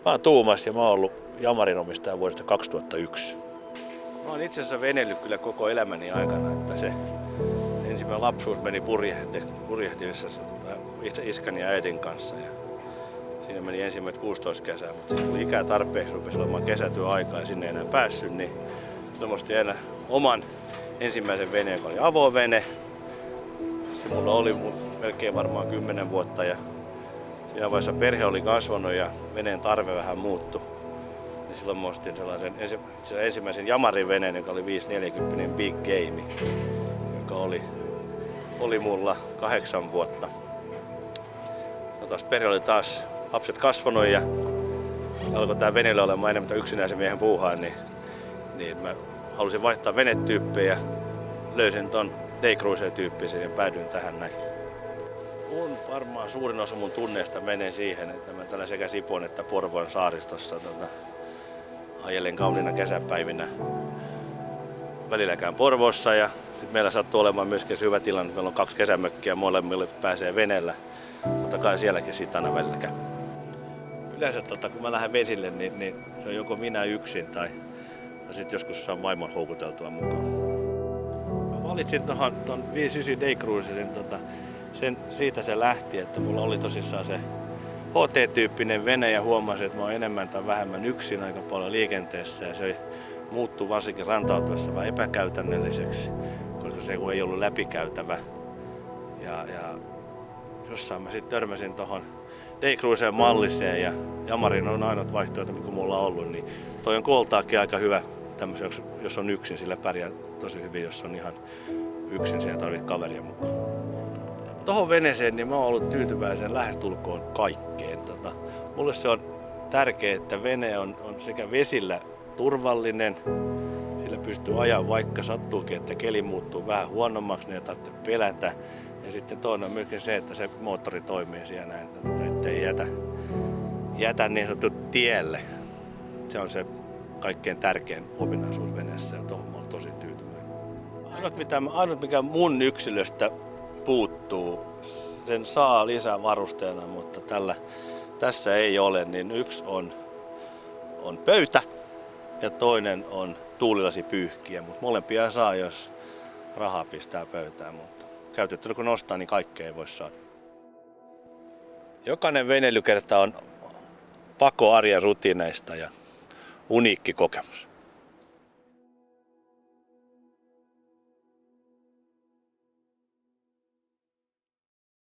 Mä oon Tuumas ja mä oon ollut Jamarin omistaja vuodesta 2001. Mä oon itse asiassa veneillyt kyllä koko elämäni aikana, että se ensimmäinen lapsuus meni purjehtivissa iskäni ja äidin kanssa. Ja siinä meni ensimmäiset 16 kesää, mutta sitten tuli ikää tarpeeksi, rupesi olemaan kesätyöaikaa ja sinne ei enää päässyt, niin silloin musta enää oman ensimmäisen veneen, joka oli avovene. Se mulla oli melkein varmaan 10 vuotta ja siinä vaiheessa perhe oli kasvanut ja veneen tarve vähän muuttui. Ja silloin mä ostin sellaisen ensimmäisen Jamarin veneen, joka oli 540 Big Game, joka oli mulla 8 vuotta. No taas perhe oli taas lapset kasvanut ja alkoi tää veneellä olemaan enemmän yksinäisen miehen puuhaa, niin mä halusin vaihtaa venetyyppejä ja löysin ton Day-Cruiser-tyyppisen ja päädyin tähän näin. Varmaan suurin osa mun tunneista menee siihen, että mä tällä sekä Sipon että Porvoon saaristossa ajelen kauniina kesäpäivinä. Välillä käyn Porvoossa ja sit meillä sattuu olemaan myöskin se hyvä tilanne, meillä on 2 kesämökkiä, molemmille pääsee veneellä. Totta kai sielläkin sit aina välillä käy. Yleensä kun mä lähden vesille, niin se on joko minä yksin tai sit joskus saan vaimon houkuteltua mukaan. Mä valitsin ton 59 Day-Cruiserin, siitä se lähti, että mulla oli tosissaan se HT-tyyppinen vene ja huomasin, että mä oon enemmän tai vähemmän yksin aika paljon liikenteessä ja se muuttuu varsinkin rantautuessa vähän epäkäytännölliseksi, koska se ei ollut läpikäytävä. Ja jossain mä sitten törmäsin tuohon Day-Cruiser malliseen ja Jamarin on ainoat vaihtoehto, mikä mulla on ollut, niin toi on kooltaakin aika hyvä tämmöisen, jos on yksin, sillä pärjää tosi hyvin, jos on ihan yksin, siellä tarvitsee kaveria mukaan. Tuohon veneeseen niin mä oon ollut tyytyväisen lähestulkoon kaikkeen. Mulle se on tärkeää, että vene on sekä vesillä turvallinen, sillä pystyy ajaa vaikka sattuukin, että keli muuttuu vähän huonommaksi, niin ei tarvitse pelätä. Ja sitten toinen on myöskin se, että se moottori toimii siellä, ettei jätä niin sanottu tielle. Se on se kaikkein tärkein ominaisuus veneessä ja tuohon mä oon tosi tyytyväinen. Ainut mikä mun yksilöstä puuttuu, sen saa lisää varusteena, mutta tässä ei ole, niin yksi on pöytä ja toinen on tuulilasipyyhkiä, mutta molempia saa, jos rahaa pistää pöytään, mutta käytettynä kun nostaa, niin kaikkea ei voi saada. Jokainen veneilykerta on pako arjen rutiineista ja uniikki kokemus.